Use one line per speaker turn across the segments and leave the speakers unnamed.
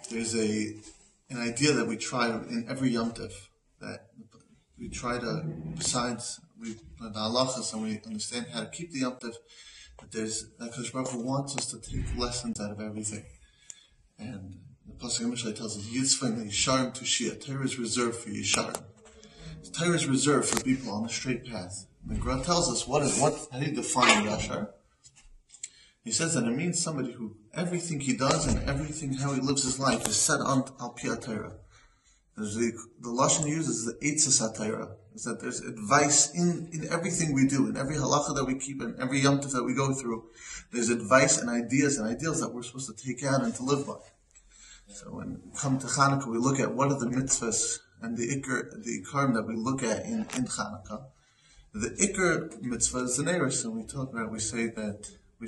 there's an idea that we try in every Yom Tov, that we try to, besides we learn the halachas and we understand how to keep the Yom Tov, that Kadosh Baruch Hu wants us to take lessons out of everything. And the Pasuk in Mishlei tells us, Yitzvah Yisharim Tushia, Torah is reserved for Yisharim. Torah is reserved for people on the straight path. And the Gemara tells us, how do you define Yashar? He says that it means somebody who, everything he does and everything how he lives his life is set on Al Pi HaTorah. The Lashon he uses is the Eitzas HaTorah, is that there's advice in everything we do, in every halacha that we keep, in every Yom Tov that we go through. There's advice and ideals that we're supposed to take out and to live by. So when we come to Chanukah, we look at what are the mitzvahs and the ikarim that we look at in Chanukah. The ikar mitzvah is the neiros, and we say that the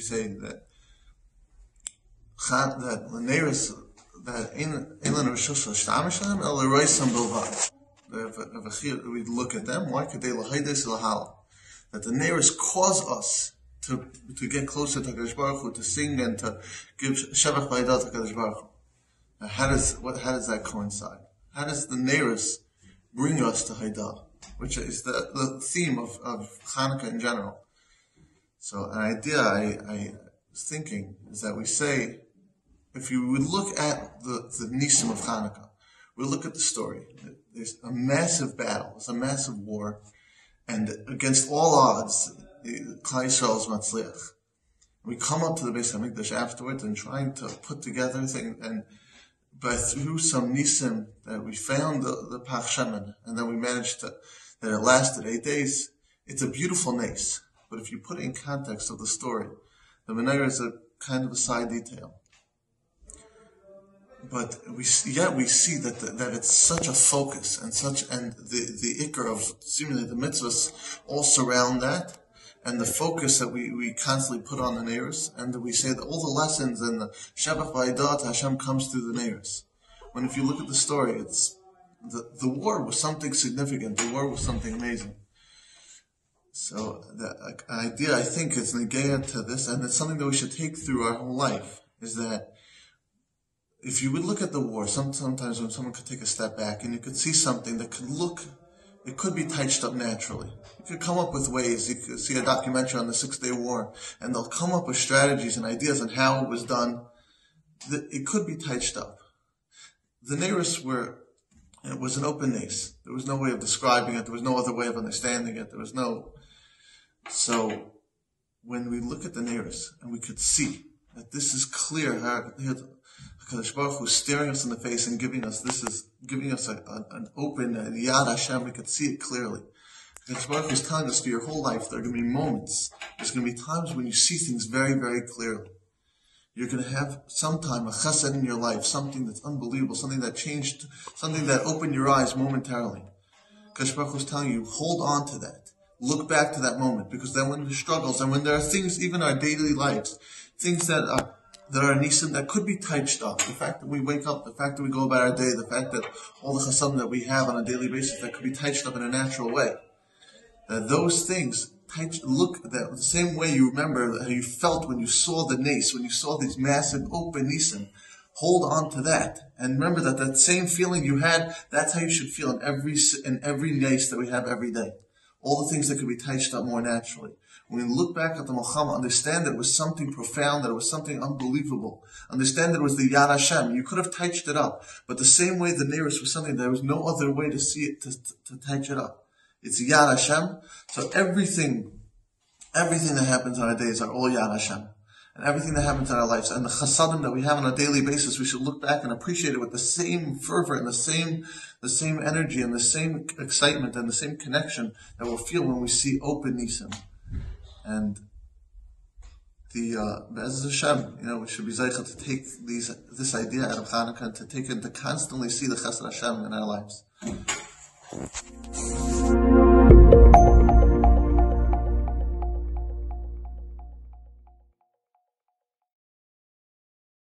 neiros that we look at them. Why? That the neiros cause us to get closer to Kadosh Baruch Hu, to sing and to give shevach v'aydah to Kadosh Baruch Hu. Now, how does that coincide? How does the neiros bring us to Haidah, which is the theme of Chanukah in general? So an idea I was thinking is that we say, if you would look at the nisim of Chanukah, we look at the story. There's a massive battle, there's a massive war, and against all odds, Klal Yisrael is matzliach. We come up to the Beis Hamikdash afterwards and trying to put together things, but through some nisim that we found the Pach Shemen, and then we managed that it lasted 8 days. It's a beautiful nace. But if you put it in context of the story, the menorah is a kind of a side detail. But we see that it's such a focus and the ikar of seemingly the mitzvahs all surround that, and the focus that we constantly put on the neiros, and that we say that all the lessons and the shevach v'aydah to Hashem comes through the neiros. When if you look at the story, it's the war was something significant. The war was something amazing. So the idea, I think, is negaya to this, and it's something that we should take through our whole life, is that if you would look at the war, sometimes when someone could take a step back and you could see something that it could be touched up naturally. You could come up with ways. You could see a documentary on the 6-Day War, and they'll come up with strategies and ideas on how it was done. It could be touched up. The neiros it was an open nace. There was no way of describing it. There was no other way of understanding it. So when we look at the neiros and we could see that this is clear, how Kadosh Baruch Hu is staring us in the face and giving us an open Yad Hashem. We could see it clearly. Kadosh Baruch Hu is telling us for your whole life there are going to be moments. There's going to be times when you see things very, very clearly. You're going to have sometime a chesed in your life, something that's unbelievable, something that changed, something that opened your eyes momentarily. Kadosh Baruch Hu is telling you, hold on to that. Look back to that moment, because then when there's struggles and when there are things, even our daily lives, things that are nisim that could be touched up. The fact that we wake up, the fact that we go about our day, the fact that all the chasadim that we have on a daily basis that could be touched up in a natural way. Those things, the same way you remember how you felt when you saw the nace, when you saw these massive open nisim. Hold on to that. And remember that same feeling you had, that's how you should feel in every nace that we have every day. All the things that could be touched up more naturally. When we look back at the Muhammad, understand that it was something profound, that it was something unbelievable. Understand that it was the Yad Hashem. You could have touched it up. But the same way the neiros was something, there was no other way to see it, to touch it up. It's Yad Hashem. So everything that happens in our days are all Yad Hashem. And everything that happens in our lives, and the chasadim that we have on a daily basis, we should look back and appreciate it with the same fervor and the same energy and the same excitement and the same connection that we'll feel when we see open nisim. And Be'ez Hashem, we should be zeicha to take this idea out of Chanukah and to take it to constantly see the chesed Hashem in our lives.